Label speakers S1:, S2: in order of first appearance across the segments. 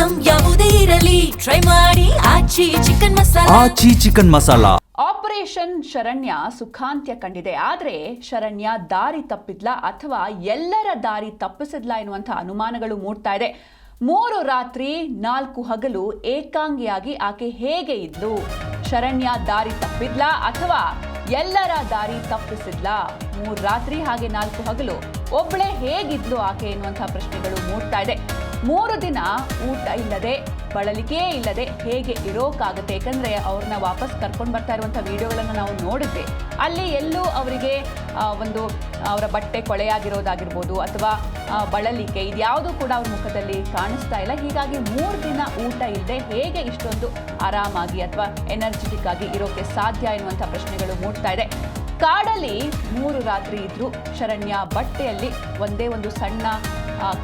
S1: Item ಯಾವುದೇ ಇರಲಿ try ಮಾಡಿ ಆಚಿ ಚಿಕನ್ ಮಸಾಲಾ.
S2: ಆಪರೇಷನ್ ಶರಣ್ಯ ಸುಖಾಂತ್ಯ ಕಂಡಿದೆ. ಆದರೆ ಶರಣ್ಯ ದಾರಿ ತಪ್ಪಿದ್ಲ ಅಥವಾ ಎಲ್ಲರ ದಾರಿ ತಪ್ಪಿಸಿದ್ಲ ಎನ್ನುವಂಥ ಅನುಮಾನಗಳು ಮೂಡ್ತಾ ಇದೆ. 3 ರಾತ್ರಿ 4 ಹಗಲು ಏಕಾಂಗಿಯಾಗಿ ಆಕೆ ಹೇಗೆ ಇದ್ಲು? ಶರಣ್ಯ ದಾರಿ ತಪ್ಪಿದ್ಲ ಅಥವಾ ಎಲ್ಲರ ದಾರಿ ತಪ್ಪಿಸಿದ್ಲ? 3 ರಾತ್ರಿ ಹಾಗೆ 4 ಹಗಲು ಒಬ್ಬಳೇ ಹೇಗಿದ್ಲು ಆಕೆ ಎನ್ನುವಂಥ ಪ್ರಶ್ನೆಗಳು ಮೂಡ್ತಾ ಇದೆ. 3 ದಿನ ಊಟ ಇಲ್ಲದೆ ಬಳಲಿಕೆ ಇಲ್ಲದೆ ಹೇಗೆ ಇರೋಕ್ಕಾಗತ್ತೆ? ಯಾಕಂದ್ರೆ ಅವ್ರನ್ನ ವಾಪಸ್ ಕರ್ಕೊಂಡು ಬರ್ತಾ ಇರುವಂಥ ವಿಡಿಯೋಗಳನ್ನು ನಾವು ನೋಡಿದ್ವಿ. ಅಲ್ಲಿ ಎಲ್ಲೂ ಅವರಿಗೆ ಒಂದು ಅವರ ಬಟ್ಟೆ ಕೊಳೆಯಾಗಿರೋದಾಗಿರ್ಬೋದು ಅಥವಾ ಬಳಲಿಕೆ ಇದ್ಯಾವುದೂ ಕೂಡ ಅವ್ರ ಮುಖದಲ್ಲಿ ಕಾಣಿಸ್ತಾ ಇಲ್ಲ. ಹೀಗಾಗಿ 3 ದಿನ ಊಟ ಇಲ್ಲದೆ ಹೇಗೆ ಇಷ್ಟೊಂದು ಆರಾಮಾಗಿ ಅಥವಾ ಎನರ್ಜೆಟಿಕ್ ಆಗಿ ಇರೋಕೆ ಸಾಧ್ಯ ಎನ್ನುವಂಥ ಪ್ರಶ್ನೆಗಳು ಮೂಡ್ತಾ ಇದೆ. ಕಾಡಲ್ಲಿ 3 ರಾತ್ರಿ ಇದ್ರು ಶರಣ್ಯ. ಬಟ್ಟೆಯಲ್ಲಿ ಒಂದೇ ಒಂದು ಸಣ್ಣ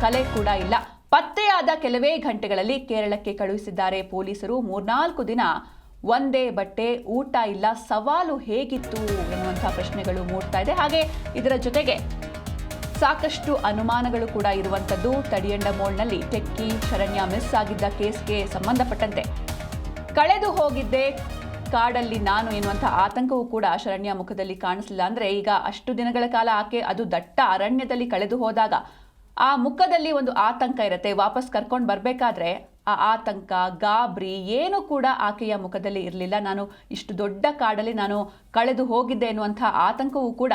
S2: ಕಲೆ ಕೂಡ ಇಲ್ಲ. ಪತ್ತೆಯಾದ ಕೆಲವೇ ಗಂಟೆಗಳಲ್ಲಿ ಕೇರಳಕ್ಕೆ ಕಳುಹಿಸಿದ್ದಾರೆ ಪೊಲೀಸರು. 3-4 ದಿನ ಒಂದೇ ಬಟ್ಟೆ, ಊಟ ಇಲ್ಲ. ಸವಾಲು ಹೇಗಿತ್ತು ಎನ್ನುವಂಥ ಪ್ರಶ್ನೆಗಳು ಮೂಡ್ತಾ ಇದೆ. ಹಾಗೆ ಇದರ ಜೊತೆಗೆ ಸಾಕಷ್ಟು ಅನುಮಾನಗಳು ಕೂಡ ಇರುವಂಥದ್ದು. ತಡಿಯಂಡಮೋಳ್ನಲ್ಲಿ ಟೆಕ್ಕಿ ಶರಣ್ಯ ಮಿಸ್ ಆಗಿದ್ದ ಕೇಸ್ಗೆ ಸಂಬಂಧಪಟ್ಟಂತೆ ಕಳೆದು ಹೋಗಿದ್ದೆ ಕಾಡಲ್ಲಿ ನಾನು ಎನ್ನುವಂಥ ಆತಂಕವೂ ಕೂಡ ಶರಣ್ಯ ಮುಖದಲ್ಲಿ ಕಾಣಿಸಲಿಲ್ಲ. ಅಂದರೆ ಈಗ ಅಷ್ಟು ದಿನಗಳ ಕಾಲ ಆಕೆ ಅದು ದಟ್ಟ ಅರಣ್ಯದಲ್ಲಿ ಕಳೆದು ಹೋದಾಗ ಆ ಮುಖದಲ್ಲಿ ಒಂದು ಆತಂಕ ಇರುತ್ತೆ. ವಾಪಸ್ ಕರ್ಕೊಂಡು ಬರಬೇಕಾದ್ರೆ ಆ ಆತಂಕ, ಗಾಬರಿ ಏನೂ ಕೂಡ ಆಕೆಯ ಮುಖದಲ್ಲಿ ಇರಲಿಲ್ಲ. ನಾನು ಇಷ್ಟು ದೊಡ್ಡ ಕಾಡಲ್ಲಿ ನಾನು ಕಳೆದು ಹೋಗಿದ್ದೆ ಎನ್ನುವಂಥ ಆತಂಕವೂ ಕೂಡ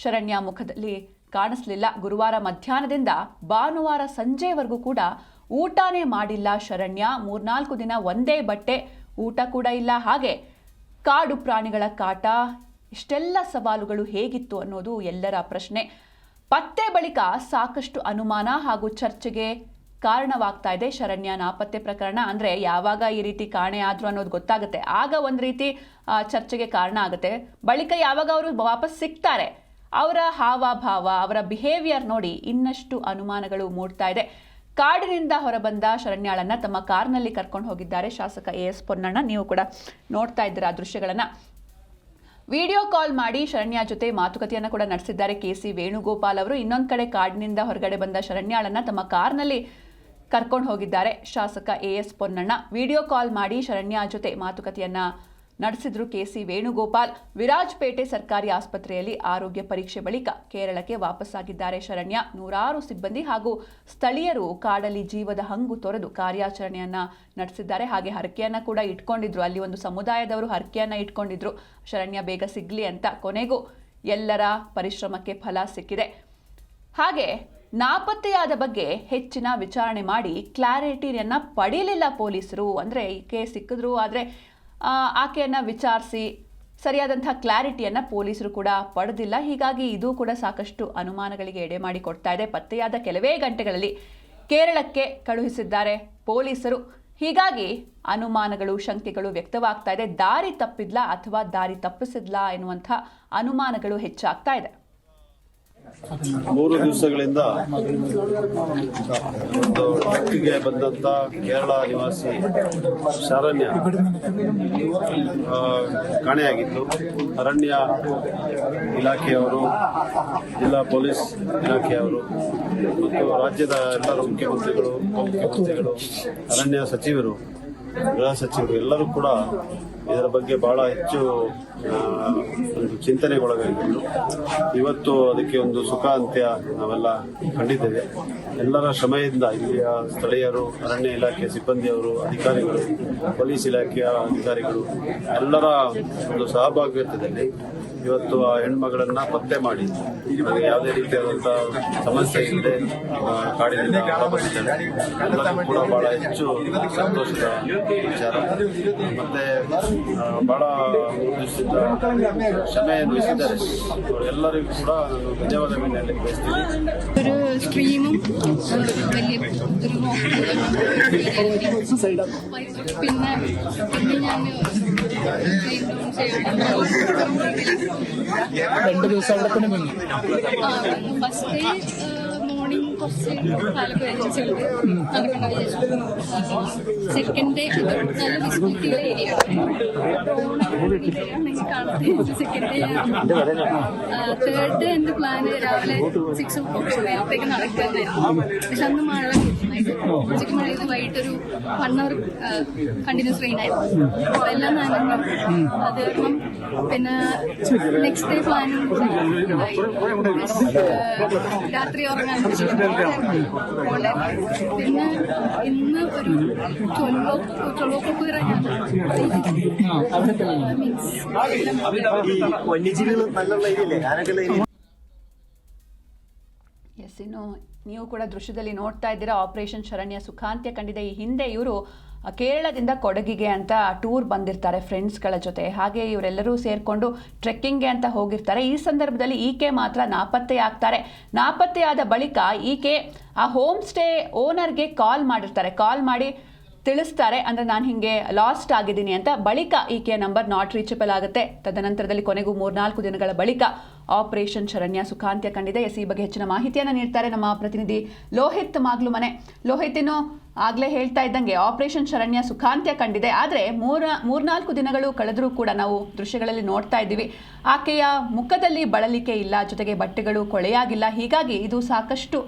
S2: ಶರಣ್ಯ ಮುಖದಲ್ಲಿ ಕಾಣಿಸಲಿಲ್ಲ. ಗುರುವಾರ ಮಧ್ಯಾಹ್ನದಿಂದ ಭಾನುವಾರ ಸಂಜೆವರೆಗೂ ಕೂಡ ಊಟನೇ ಮಾಡಿಲ್ಲ ಶರಣ್ಯ. 3-4 ದಿನ ಒಂದೇ ಬಟ್ಟೆ, ಊಟ ಕೂಡ ಇಲ್ಲ. ಹಾಗೆ ಕಾಡು ಪ್ರಾಣಿಗಳ ಕಾಟ, ಇಷ್ಟೆಲ್ಲ ಸವಾಲುಗಳು ಹೇಗಿತ್ತು ಅನ್ನೋದು ಎಲ್ಲರ ಪ್ರಶ್ನೆ. ಪತ್ತೆ ಬಳಿಕ ಸಾಕಷ್ಟು ಅನುಮಾನ ಹಾಗೂ ಚರ್ಚೆಗೆ ಕಾರಣವಾಗ್ತಾ ಇದೆ ಶರಣ್ಯ ನಾಪತ್ತೆ ಪ್ರಕರಣ. ಅಂದರೆ ಯಾವಾಗ ಈ ರೀತಿ ಕಾಣೆ ಆದ್ರು ಅನ್ನೋದು ಗೊತ್ತಾಗುತ್ತೆ, ಆಗ ಒಂದು ರೀತಿ ಚರ್ಚೆಗೆ ಕಾರಣ ಆಗುತ್ತೆ. ಬಳಿಕ ಯಾವಾಗ ಅವರು ವಾಪಸ್ ಸಿಗ್ತಾರೆ, ಅವರ ಹಾವಭಾವ, ಅವರ ಬಿಹೇವಿಯರ್ ನೋಡಿ ಇನ್ನಷ್ಟು ಅನುಮಾನಗಳು ಮೂಡ್ತಾ ಇದೆ. ಕಾಡಿನಿಂದ ಹೊರಬಂದ ಶರಣ್ಯಾಳನ್ನ ತಮ್ಮ ಕಾರ್ನಲ್ಲಿ ಕರ್ಕೊಂಡು ಹೋಗಿದ್ದಾರೆ ಶಾಸಕ ಎಸ್ ಪೊನ್ನಣ್ಣ. ನೀವು ಕೂಡ ನೋಡ್ತಾ ಇದ್ದೀರಾ ಆ ದೃಶ್ಯಗಳನ್ನ. ವಿಡಿಯೋ ಕಾಲ್ ಮಾಡಿ ಶರಣ್ಯ ಜೊತೆ ಮಾತುಕತೆಯನ್ನು ಕೂಡ ನಡೆಸಿದ್ದಾರೆ ಕೆ.ಸಿ. ವೇಣುಗೋಪಾಲ್ ಅವರು. ಇನ್ನೊಂದು ಕಡೆ ಕಾಡಿನಿಂದ ಹೊರಗಡೆ ಬಂದ ಶರಣ್ಯಾಳನ್ನ ತಮ್ಮ ಕಾರ್ನಲ್ಲಿ ಕರ್ಕೊಂಡು ಹೋಗಿದ್ದಾರೆ ಶಾಸಕ ಎಸ್ ಪೊನ್ನಣ್ಣ. ವಿಡಿಯೋ ಕಾಲ್ ಮಾಡಿ ಶರಣ್ಯ ಜೊತೆ ಮಾತುಕತೆಯನ್ನ ನಡೆಸಿದ್ರು ಕೆ.ಸಿ. ವೇಣುಗೋಪಾಲ್. ವಿರಾಜಪೇಟೆ ಸರ್ಕಾರಿ ಆಸ್ಪತ್ರೆಯಲ್ಲಿ ಆರೋಗ್ಯ ಪರೀಕ್ಷೆ ಬಳಿಕ ಕೇರಳಕ್ಕೆ ವಾಪಸ್ಸಾಗಿದ್ದಾರೆ ಶರಣ್ಯ. 100 ಸಿಬ್ಬಂದಿ ಹಾಗೂ ಸ್ಥಳೀಯರು ಕಾಡಲ್ಲಿ ಜೀವದ ಹಂಗು ತೊರೆದು ಕಾರ್ಯಾಚರಣೆಯನ್ನ ನಡೆಸಿದ್ದಾರೆ. ಹಾಗೆ ಹರಕೆಯನ್ನ ಕೂಡ ಇಟ್ಕೊಂಡಿದ್ರು. ಅಲ್ಲಿ ಒಂದು ಸಮುದಾಯದವರು ಹರಕೆಯನ್ನ ಇಟ್ಕೊಂಡಿದ್ರು ಶರಣ್ಯ ಬೇಗ ಸಿಗ್ಲಿ ಅಂತ. ಕೊನೆಗೂ ಎಲ್ಲರ ಪರಿಶ್ರಮಕ್ಕೆ ಫಲ ಸಿಕ್ಕಿದೆ. ಹಾಗೆ ನಾಪತ್ತೆಯಾದ ಬಗ್ಗೆ ಹೆಚ್ಚಿನ ವಿಚಾರಣೆ ಮಾಡಿ ಕ್ಲಾರಿಟಿಯನ್ನ ಪಡೀಲಿಲ್ಲ ಪೊಲೀಸರು. ಅಂದರೆ ಈಕೆ ಸಿಕ್ಕಿದ್ರು, ಆದರೆ ಆಕೆಯನ್ನು ವಿಚಾರಿಸಿ ಸರಿಯಾದಂತಹ ಕ್ಲಾರಿಟಿಯನ್ನು ಪೊಲೀಸರು ಕೂಡ ಪಡೆದಿಲ್ಲ. ಹೀಗಾಗಿ ಇದು ಕೂಡ ಸಾಕಷ್ಟು ಅನುಮಾನಗಳಿಗೆ ಎಡೆ ಮಾಡಿ ಕೊಡ್ತಾ ಇದೆ. ಪತ್ತೆಯಾದ ಕೆಲವೇ ಗಂಟೆಗಳಲ್ಲಿ ಕೇರಳಕ್ಕೆ ಕಳುಹಿಸಿದ್ದಾರೆ ಪೊಲೀಸರು. ಹೀಗಾಗಿ ಅನುಮಾನಗಳು, ಶಂಕೆಗಳು ವ್ಯಕ್ತವಾಗ್ತಾ ಇದೆ. ದಾರಿ ತಪ್ಪಿದ್ಲಾ ಅಥವಾ ದಾರಿ ತಪ್ಪಿಸಿದ್ಲಾ ಎನ್ನುವಂಥ ಅನುಮಾನಗಳು ಹೆಚ್ಚಾಗ್ತಾ ಇದೆ.
S3: 3 ದಿವಸಗಳಿಂದ ಒಂದು ಟ್ರಕ್ಕಿಗೆ ಬಂದಂತ ಕೇರಳ ನಿವಾಸಿ ಶರಣ್ಯ ಕಾಣೆಯಾಗಿತ್ತು. ಅರಣ್ಯ ಇಲಾಖೆಯವರು, ಜಿಲ್ಲಾ ಪೊಲೀಸ್ ಇಲಾಖೆಯವರು ಮತ್ತು ರಾಜ್ಯದ ಎಲ್ಲರ ಮುಖ್ಯಮಂತ್ರಿಗಳು, ಉಪಮುಖ್ಯಮಂತ್ರಿಗಳು, ಅರಣ್ಯ ಸಚಿವರು, ಗೃಹ ಸಚಿವರು ಎಲ್ಲರೂ ಕೂಡ ಇದರ ಬಗ್ಗೆ ಬಹಳ ಹೆಚ್ಚು ಒಂದು ಚಿಂತನೆಗೊಳಗಾಗಿದ್ರು. ಇವತ್ತು ಅದಕ್ಕೆ ಒಂದು ಸುಖ ಅಂತ್ಯ ನಾವೆಲ್ಲ ಕಂಡಿದ್ದೇವೆ. ಎಲ್ಲರ ಶ್ರಮೆಯಿಂದ ಇಲ್ಲಿಯ ಸ್ಥಳೀಯರು, ಅರಣ್ಯ ಇಲಾಖೆ ಸಿಬ್ಬಂದಿಯವರು, ಅಧಿಕಾರಿಗಳು, ಪೊಲೀಸ್ ಇಲಾಖೆಯ ಅಧಿಕಾರಿಗಳು ಎಲ್ಲರ ಒಂದು ಸಹಭಾಗಿತ್ವದಲ್ಲಿ ಇವತ್ತು ಆ ಹೆಣ್ಮಗಳನ್ನ ಪತ್ತೆ ಮಾಡಿ ನನಗೆ ಯಾವುದೇ ರೀತಿಯಾದಂತಹ ಸಮಸ್ಯೆ ಇಲ್ಲದೆ ಕಾಡಿನಿಂದ ಹೊರಬಂದಿದ್ದಾರೆ. ಎಲ್ಲರೂ ಕೂಡ ಬಹಳ ಹೆಚ್ಚು ಸಂತೋಷದ ವಿಚಾರ. ಮತ್ತೆ ಬಹಳ ದಿವಸದಿಂದ ಕ್ಷಮೆ ವಹಿಸಿದ್ದಾರೆ. ಎಲ್ಲರಿಗೂ ಕೂಡ ನಾನು ಧನ್ಯವಾದಗಳನ್ನು ಹೇಳಲಿಕ್ಕೆ ಬಯಸ್ತೀನಿ.
S4: ഒരു സ്ട്രീമും വലിയ പിന്നെ ഞാൻ
S5: 2 ദിവസം അവിടെ തന്നെ വന്നു.
S4: ഫസ്റ്റ് ഡേ മോർണിംഗ് കുറച്ച് കാലൊക്കെ വെച്ചിട്ടുണ്ട്. സെക്കൻഡ് ഡേ നല്ല വിസിബിലിറ്റിയുള്ള area second day. Third day എന്റെ പ്ലാന് രാവിലെ 6 o'clock അപ്പോഴേക്ക് നടക്കാനായിരുന്നു. പക്ഷെ അന്ന് മഴ മഴയത് ഉച്ചയ്ക്ക് മഴയത് വൈകിട്ടൊരു 1 hour കണ്ടിന്യൂസ് റെയിൻ ആയിരുന്നു. അപ്പൊ എല്ലാം നനഞ്ഞു. അത് കാരണം പിന്നെ നെക്സ്റ്റ് ഡേ പ്ലാനിങ് രാത്രി ഉറങ്ങാൻ പോലെ. പിന്നെ ഇന്ന് ഒരു 12 o'clock വരെ
S2: ಎಸ್, ಇನ್ನು ನೀವು ಕೂಡ ದೃಶ್ಯದಲ್ಲಿ ನೋಡ್ತಾ ಇದ್ದೀರಾ, ಆಪರೇಷನ್ ಶರಣ್ಯ ಸುಖಾಂತ್ಯ ಕಂಡಿದೆ. ಈ ಹಿಂದೆ ಇವರು ಕೇರಳದಿಂದ ಕೊಡಗಿಗೆ ಅಂತ ಟೂರ್ ಬಂದಿರ್ತಾರೆ ಫ್ರೆಂಡ್ಸ್ಗಳ ಜೊತೆ. ಹಾಗೆ ಇವರೆಲ್ಲರೂ ಸೇರಿಕೊಂಡು ಟ್ರೆಕ್ಕಿಂಗ್ಗೆ ಅಂತ ಹೋಗಿರ್ತಾರೆ. ಈ ಸಂದರ್ಭದಲ್ಲಿ ಈಕೆ ಮಾತ್ರ ನಾಪತ್ತೆಯಾಗ್ತಾರೆ. ನಾಪತ್ತೆಯಾದ ಬಳಿಕ ಈಕೆ ಆ ಹೋಮ್ ಸ್ಟೇ ಓನರ್ಗೆ ಕಾಲ್ ಮಾಡಿರ್ತಾರೆ. ಕಾಲ್ ಮಾಡಿ ತಿಳಿಸ್ತಾರೆ, ಅಂದರೆ ನಾನು ಹಿಂಗೆ ಲಾಸ್ಟ್ ಆಗಿದ್ದೀನಿ ಅಂತ. ಬಳಿಕ ಈಕೆಯ ನಂಬರ್ ನಾಟ್ ರೀಚಬಲ್ ಆಗುತ್ತೆ. ತದನಂತರದಲ್ಲಿ ಕೊನೆಗೂ 3-4 ದಿನಗಳ ಬಳಿಕ ಆಪರೇಷನ್ ಶರಣ್ಯ ಸುಖಾಂತ್ಯ ಕಂಡಿದೆ. ಈ ಬಗ್ಗೆ ಹೆಚ್ಚಿನ ಮಾಹಿತಿಯನ್ನು ನೀಡ್ತಾರೆ ನಮ್ಮ ಪ್ರತಿನಿಧಿ ಲೋಹಿತ್ ಮಾಗ್ಲು ಮನೆ. ಲೋಹಿತ್, ಇನ್ನು ಆಗಲೇ ಹೇಳ್ತಾ ಇದ್ದಂಗೆ ಆಪರೇಷನ್ ಶರಣ್ಯ ಸುಖಾಂತ್ಯ ಕಂಡಿದೆ. ಆದರೆ 3-4 ದಿನಗಳು ಕಳೆದರೂ ಕೂಡ ನಾವು ದೃಶ್ಯಗಳಲ್ಲಿ ನೋಡ್ತಾ ಇದ್ದೀವಿ, ಆಕೆಯ ಮುಖದಲ್ಲಿ ಬಳಲಿಕೆ ಇಲ್ಲ, ಜೊತೆಗೆ ಬಟ್ಟೆಗಳು ಕೊಳೆಯಾಗಿಲ್ಲ. ಹೀಗಾಗಿ ಇದು ಸಾಕಷ್ಟು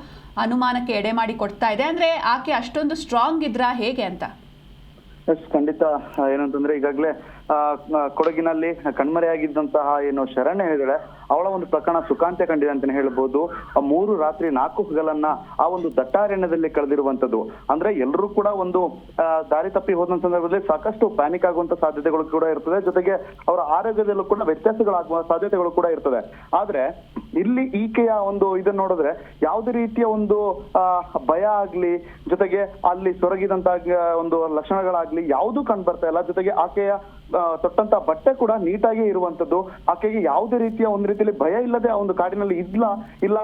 S2: ಅನುಮಾನಕ್ಕೆ ಎಡೆ ಮಾಡಿ ಕೊಡ್ತಾ ಇದೆ. ಅಂದ್ರೆ ಆಕೆ ಅಷ್ಟೊಂದು ಸ್ಟ್ರಾಂಗ್ ಇದ್ರಾ ಹೇಗೆ ಅಂತ?
S6: ಎಸ್, ಖಂಡಿತ. ಏನಂತಂದ್ರೆ ಈಗಾಗಲೇ ಕೊಡಗಿನಲ್ಲಿ ಕಣ್ಮರೆಯಾಗಿದ್ದಂತಹ ಏನು ಶರಣ್ಯ ಹೇಳಿದಾಳೆ, ಅವಳ ಒಂದು ಪ್ರಕರಣ ಸುಖಾಂತ್ಯ ಕಂಡಿದೆ ಅಂತಾನೆ ಹೇಳ್ಬೋದು. 3 ರಾತ್ರಿ 4 ಹಗಲನ್ನ ಆ ಒಂದು ದಟ್ಟಾರಣ್ಯದಲ್ಲಿ ಕಳೆದಿರುವಂತದ್ದು. ಅಂದ್ರೆ ಎಲ್ಲರೂ ಕೂಡ ಒಂದು ದಾರಿ ತಪ್ಪಿ ಹೋದ ಸಂದರ್ಭದಲ್ಲಿ ಸಾಕಷ್ಟು ಪ್ಯಾನಿಕ್ ಆಗುವಂತ ಸಾಧ್ಯತೆಗಳು ಕೂಡ ಇರ್ತದೆ. ಜೊತೆಗೆ ಅವರ ಆರೋಗ್ಯದಲ್ಲೂ ಕೂಡ ವ್ಯತ್ಯಾಸಗಳಾಗುವ ಸಾಧ್ಯತೆಗಳು ಕೂಡ ಇರ್ತದೆ. ಆದ್ರೆ ಇಲ್ಲಿ ಈಕೆಯ ಒಂದು ಇದನ್ನ ನೋಡಿದ್ರೆ ಯಾವುದೇ ರೀತಿಯ ಒಂದು ಭಯ ಆಗ್ಲಿ, ಜೊತೆಗೆ ಅಲ್ಲಿ ಸೊರಗಿದಂತ ಒಂದು ಲಕ್ಷಣಗಳಾಗ್ಲಿ ಯಾವುದು ಕಂಡು ಬರ್ತಾ ಇಲ್ಲ. ಜೊತೆಗೆ ಆಕೆಯ ತೊಟ್ಟಂತ ಬಟ್ಟೆ ಕೂಡ ನೀಟಾಗಿ ಇರುವಂತದ್ದು. ಆಕೆಗೆ ಯಾವುದೇ ರೀತಿಯ ಒಂದು ರೀತಿಯಲ್ಲಿ ಭಯ ಇಲ್ಲದೆ ಆ ಒಂದು ಕಾಡಿನಲ್ಲಿ ಇಲ್ಲ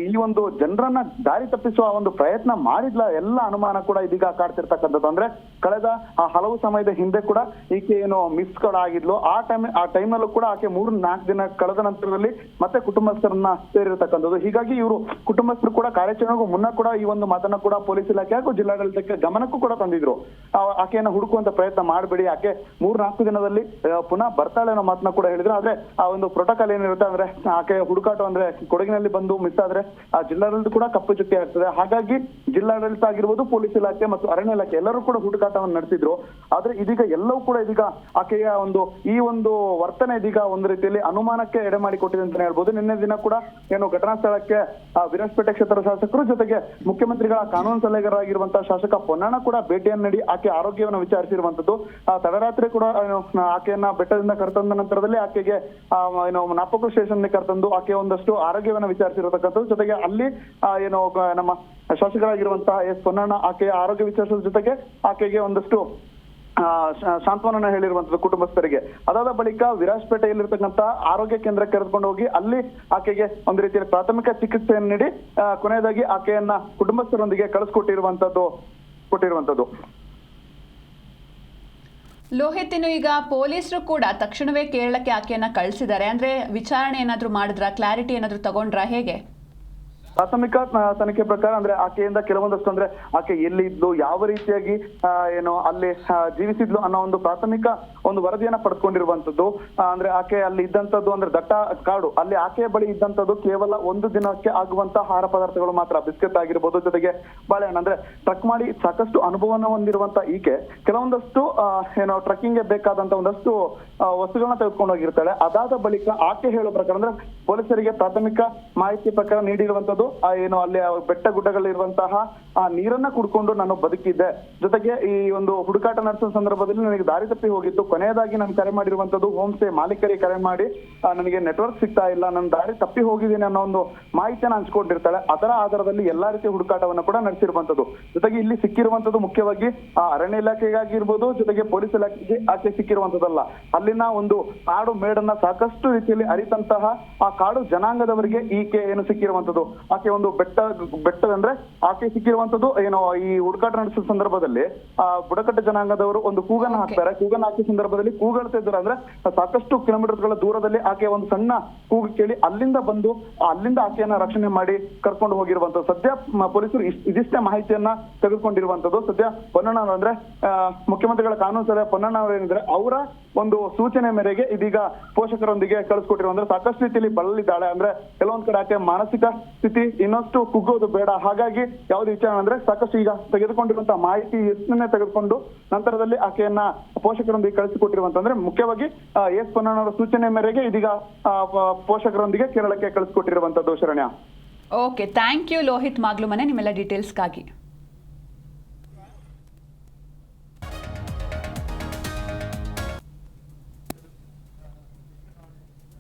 S6: ಈ ಒಂದು ಜನರನ್ನ ದಾರಿ ತಪ್ಪಿಸುವ ಒಂದು ಪ್ರಯತ್ನ ಮಾಡಿದ್ಲ, ಎಲ್ಲ ಅನುಮಾನ ಕೂಡ ಇದೀಗ ಕಾಡ್ತಿರ್ತಕ್ಕಂಥದ್ದು. ಅಂದ್ರೆ ಕಳೆದ ಹಲವು ಸಮಯದ ಹಿಂದೆ ಕೂಡ ಈಕೆ ಏನು ಮಿಸ್ಗಳಾಗಿದ್ಲು, ಆ ಟೈಮಲ್ಲೂ ಕೂಡ ಆಕೆ 3-4 ದಿನ ಕಳೆದ ನಂತರದಲ್ಲಿ ಮತ್ತೆ ಕುಟುಂಬಸ್ಥರನ್ನ ಸೇರಿರ್ತಕ್ಕಂಥದ್ದು. ಹೀಗಾಗಿ ಇವರು ಕುಟುಂಬಸ್ಥರು ಕೂಡ ಕಾರ್ಯಾಚರಣೆಗೂ ಮುನ್ನ ಕೂಡ ಈ ಒಂದು ಮಾತನ್ನ ಕೂಡ ಪೊಲೀಸ್ ಇಲಾಖೆ ಹಾಗೂ ಜಿಲ್ಲಾಡಳಿತಕ್ಕೆ ಗಮನಕ್ಕೂ ಕೂಡ ತಂದಿದ್ರು. ಆಕೆಯನ್ನ ಹುಡುಕುವಂತ ಪ್ರಯತ್ನ ಮಾಡಬೇಡಿ, ಆಕೆ 3-4 ದಿನದಲ್ಲಿ ಪುನಃ ಬರ್ತಾಳೆ ಅನ್ನೋ ಮಾತನ್ನ ಕೂಡ ಹೇಳಿದ್ರು. ಆದ್ರೆ ಆ ಒಂದು ಪ್ರೋಟೋಕಾಲ್ ಏನಿರುತ್ತೆ ಅಂದ್ರೆ ಆಕೆ ಹುಡುಕಾಟ ಅಂದ್ರೆ ಕೊಡಗಿನಲ್ಲಿ ಬಂದು ಮಿಸ್ ಆದ್ರೆ ಆ ಜಿಲ್ಲಾಡಳಿತ ಕೂಡ ಕಪ್ಪು ಚುಕ್ಕಿ ಆಗ್ತದೆ. ಹಾಗಾಗಿ ಜಿಲ್ಲಾಡಳಿತ ಆಗಿರ್ಬೋದು, ಪೊಲೀಸ್ ಇಲಾಖೆ ಮತ್ತು ಅರಣ್ಯ ಇಲಾಖೆ ಎಲ್ಲರೂ ಕೂಡ ಹುಡುಕಾಟವನ್ನು ನಡೆಸಿದ್ರು. ಆದ್ರೆ ಇದೀಗ ಎಲ್ಲವೂ ಕೂಡ ಇದೀಗ ಆಕೆಯ ಈ ಒಂದು ವರ್ತನೆ ಇದೀಗ ಒಂದು ರೀತಿಯಲ್ಲಿ ಅನುಮಾನಕ್ಕೆ ಎಡೆ ಮಾಡಿಕೊಟ್ಟಿದೆ ಅಂತಾನೆ ಹೇಳ್ಬೋದು. ನಿನ್ನೆ ದಿನ ಕೂಡ ಏನು ಘಟನಾ ಸ್ಥಳಕ್ಕೆ ವಿರಾಜಪೇಟೆ ಕ್ಷೇತ್ರದ ಶಾಸಕರು ಜೊತೆಗೆ ಮುಖ್ಯಮಂತ್ರಿಗಳ ಕಾನೂನು ಸಲಹೆಗಾರರಾಗಿರುವಂತಹ ಶಾಸಕ ಪೊನ್ನಣ್ಣ ಕೂಡ ಭೇಟಿಯನ್ನು ನೀಡಿ ಆಕೆ ಆರೋಗ್ಯವನ್ನು ವಿಚಾರಿಸಿರುವಂತದ್ದು. ತಡರಾತ್ರಿ ಕೂಡ ಆಕೆಯನ್ನ ಬೆಟ್ಟದಿಂದ ಕರೆತಂದ ನಂತರದಲ್ಲಿ ಆಕೆಗೆ ಏನು ನಾಪಕ್ಕು ಸ್ಟೇಷನ್ ಕರೆತಂದು ಆಕೆ ಒಂದಷ್ಟು ಆರೋಗ್ಯವನ್ನ ವಿಚಾರಿಸಿರತಕ್ಕಂಥದ್ದು. ಜೊತೆಗೆ ಅಲ್ಲಿ ಏನು ನಮ್ಮ ಶಾಸಕರಾಗಿರುವಂತಹ ಎಸ್ ಪೊನ್ನಣ್ಣ ಆಕೆಯ ಆರೋಗ್ಯ ವಿಚಾರಿಸೋದ್ರ ಜೊತೆಗೆ ಆಕೆಗೆ ಒಂದಷ್ಟು ಸಾಂತ್ವನ ಹೇಳಿರುವಂತದ್ದು ಕುಟುಂಬಸ್ಥರಿಗೆ. ಅದಾದ ಬಳಿಕ ವಿರಾಜಪೇಟೆಯಲ್ಲಿರ್ತಕ್ಕಂಥ ಆರೋಗ್ಯ ಕೇಂದ್ರಕ್ಕೆ ಕರೆದುಕೊಂಡು ಹೋಗಿ ಅಲ್ಲಿ ಆಕೆಗೆ ಒಂದು ರೀತಿಯ ಪ್ರಾಥಮಿಕ ಚಿಕಿತ್ಸೆಯನ್ನು ನೀಡಿ ಕೊನೆಯದಾಗಿ ಆಕೆಯನ್ನ ಕುಟುಂಬಸ್ಥರೊಂದಿಗೆ ಕಳಿಸ್ಕೊಟ್ಟಿರುವಂತದ್ದು.
S2: ಲೋಹಿತ್, ಇನ್ನು ಈಗ ಪೊಲೀಸರು ಕೂಡ ತಕ್ಷಣವೇ ಕೇರಳಕ್ಕೆ ಆಕೆಯನ್ನ ಕಳಿಸಿದ್ದಾರೆ. ಅಂದ್ರೆ ವಿಚಾರಣೆ ಏನಾದ್ರೂ ಮಾಡಿದ್ರಾ, ಕ್ಲಾರಿಟಿ ಏನಾದ್ರೂ ತಗೊಂಡ್ರಾ, ಹೇಗೆ?
S6: ಪ್ರಾಥಮಿಕ ತನಿಖೆ ಪ್ರಕಾರ ಅಂದ್ರೆ ಆಕೆಯಿಂದ ಕೆಲವೊಂದಷ್ಟು ಅಂದ್ರೆ ಆಕೆ ಎಲ್ಲಿ ಇದ್ಲು, ಯಾವ ರೀತಿಯಾಗಿ ಏನು ಅಲ್ಲಿ ಜೀವಿಸಿದ್ಲು ಅನ್ನೋ ಒಂದು ಪ್ರಾಥಮಿಕ ಒಂದು ವರದಿಯನ್ನ ಪಡೆದುಕೊಂಡಿರುವಂತದ್ದು. ಅಂದ್ರೆ ಆಕೆ ಅಲ್ಲಿ ಇದ್ದಂತದ್ದು ಅಂದ್ರೆ ದಟ್ಟ ಕಾಡು, ಅಲ್ಲಿ ಆಕೆಯ ಬಳಿ ಇದ್ದಂತದ್ದು ಕೇವಲ 1 ದಿನಕ್ಕೆ ಆಗುವಂತ ಆಹಾರ ಪದಾರ್ಥಗಳು ಮಾತ್ರ, ಬಿಸ್ಕೆಟ್ ಆಗಿರ್ಬೋದು, ಜೊತೆಗೆ ಬಾಳೆಹಣ್ಣು. ಅಂದ್ರೆ ಟ್ರಕ್ ಮಾಡಿ ಸಾಕಷ್ಟು ಅನುಭವನ ಹೊಂದಿರುವಂತ ಈಕೆ ಕೆಲವೊಂದಷ್ಟು ಏನೋ ಟ್ರಕ್ಕಿಂಗ್ಗೆ ಬೇಕಾದಂತ ಒಂದಷ್ಟು ವಸ್ತುಗಳನ್ನ ತೆಗೆದುಕೊಂಡು ಹೋಗಿರ್ತಾಳೆ. ಅದಾದ ಬಳಿಕ ಆಕೆ ಹೇಳೋ ಪ್ರಕಾರ ಅಂದ್ರೆ ಪೊಲೀಸರಿಗೆ ಪ್ರಾಥಮಿಕ ಮಾಹಿತಿ ಪ್ರಕಾರ ನೀಡಿರುವಂತದ್ದು ಏನು ಅಲ್ಲಿ ಬೆಟ್ಟ ಗುಡ್ಡಗಳಿರುವಂತಹ ಆ ನೀರನ್ನ ಕುಡ್ಕೊಂಡು ನಾನು ಬದುಕಿದ್ದೆ, ಜೊತೆಗೆ ಈ ಒಂದು ಹುಡುಕಾಟ ನಡೆಸುವ ಸಂದರ್ಭದಲ್ಲಿ ನನಗೆ ದಾರಿ ತಪ್ಪಿ ಹೋಗಿತ್ತು. ಕೊನೆಯದಾಗಿ ನಾನು ಕರೆ ಮಾಡಿರುವಂತದ್ದು ಹೋಮ್ ಸ್ಟೇ ಮಾಲೀಕರಿಗೆ ಕರೆ ಮಾಡಿ ನನಗೆ ನೆಟ್ವರ್ಕ್ ಸಿಗ್ತಾ ಇಲ್ಲ, ನನ್ನ ದಾರಿ ತಪ್ಪಿ ಹೋಗಿದ್ದೀನಿ ಅನ್ನೋ ಒಂದು ಮಾಹಿತಿಯನ್ನು ಹಂಚ್ಕೊಂಡಿರ್ತಾಳೆ. ಅದರ ಆಧಾರದಲ್ಲಿ ಎಲ್ಲಾ ರೀತಿಯ ಹುಡುಕಾಟವನ್ನು ಕೂಡ ನಡೆಸಿರುವಂತದ್ದು. ಜೊತೆಗೆ ಇಲ್ಲಿ ಸಿಕ್ಕಿರುವಂತದ್ದು ಮುಖ್ಯವಾಗಿ ಅರಣ್ಯ ಇಲಾಖೆಗಾಗಿರ್ಬೋದು, ಜೊತೆಗೆ ಪೊಲೀಸ್ ಇಲಾಖೆಗೆ ಆಕೆ ಸಿಕ್ಕಿರುವಂತದ್ದಲ್ಲ, ಅಲ್ಲಿನ ಒಂದು ಕಾಡು ಮೇಡನ್ನ ಸಾಕಷ್ಟು ರೀತಿಯಲ್ಲಿ ಅರಿತಂತಹ ಆ ಕಾಡು ಜನಾಂಗದವರಿಗೆ ಈಕೆ ಏನು ಸಿಕ್ಕಿರುವಂತದ್ದು. ಆಕೆ ಒಂದು ಬೆಟ್ಟ ಅಂದ್ರೆ ಆಕೆ ಸಿಕ್ಕಿರುವಂತದ್ದು ಏನು ಈ ಹುಡುಕಾಟ ನಡೆಸುವ ಸಂದರ್ಭದಲ್ಲಿ ಬುಡಕಟ್ಟು ಜನಾಂಗದವರು ಒಂದು ಕೂಗನ್ನ ಹಾಕ್ತಾರೆ. ಕೂಗನ್ನ ಹಾಕಿದ ಸಂದರ್ಭದಲ್ಲಿ ಕೂಗಳ್ತಾ ಇದ್ದಾರೆ. ಅಂದ್ರೆ ಸಾಕಷ್ಟು ಕಿಲೋಮೀಟರ್ಗಳ ದೂರದಲ್ಲಿ ಆಕೆ ಒಂದು ಸಣ್ಣ ಕೂಗು ಕೇಳಿ ಅಲ್ಲಿಂದ ಬಂದು ಅಲ್ಲಿಂದ ಆಕೆಯನ್ನ ರಕ್ಷಣೆ ಮಾಡಿ ಕರ್ಕೊಂಡು ಹೋಗಿರುವಂತದ್ದು. ಸದ್ಯ ಪೊಲೀಸರು ಇದಿಷ್ಟೇ ಮಾಹಿತಿಯನ್ನ ತೆಗೆದುಕೊಂಡಿರುವಂತದ್ದು. ಸದ್ಯ ಪೊನ್ನಣ್ಣ ಅಂದ್ರೆ ಮುಖ್ಯಮಂತ್ರಿಗಳ ಕಾನೂನು ಸಲಹೆ ಪೊನ್ನಣ್ಣ ಅವರು ಏನಿದ್ರೆ ಅವರ ಒಂದು ಸೂಚನೆ ಮೇರೆಗೆ ಇದೀಗ ಪೋಷಕರೊಂದಿಗೆ ಕಳಿಸ್ಕೊಟ್ಟಿರೋ ಅಂದ್ರೆ ಸಾಕಷ್ಟು ರೀತಿಯಲ್ಲಿ ಬಳಲಿದ್ದಾಳೆ. ಅಂದ್ರೆ ಕೆಲವೊಂದ್ ಕಡೆ ಆಕೆ ಮಾನಸಿಕ ಸ್ಥಿತಿ ಪರಿಸ್ಥಿತಿ ಇನ್ನಷ್ಟು ಕುಗ್ಗೋದು ಬೇಡ. ಹಾಗಾಗಿ ಯಾವ್ದು ವಿಚಾರ ಅಂದ್ರೆ ಸಾಕಷ್ಟು ಈಗ ತೆಗೆದುಕೊಂಡಿರುವಂತಹ ಮಾಹಿತಿ ಎಷ್ಟನ್ನೇ ತೆಗೆದುಕೊಂಡು ನಂತರದಲ್ಲಿ ಆಕೆಯನ್ನ ಪೋಷಕರೊಂದಿಗೆ ಕಳಿಸಿಕೊಟ್ಟಿರುವಂತಂದ್ರೆ ಮುಖ್ಯವಾಗಿ ಎಸ್ ಪೊನ್ನಣ್ಣವರ ಸೂಚನೆ ಮೇರೆಗೆ ಇದೀಗ ಪೋಷಕರೊಂದಿಗೆ ಕೇರಳಕ್ಕೆ ಕಳಿಸಿಕೊಟ್ಟಿರುವಂತದ್ದು Sharanya.
S2: Okay, thank you Lohith Maglumane ನಿಮ್ಮೆಲ್ಲ ಡೀಟೇಲ್ಸ್ಗಾಗಿ.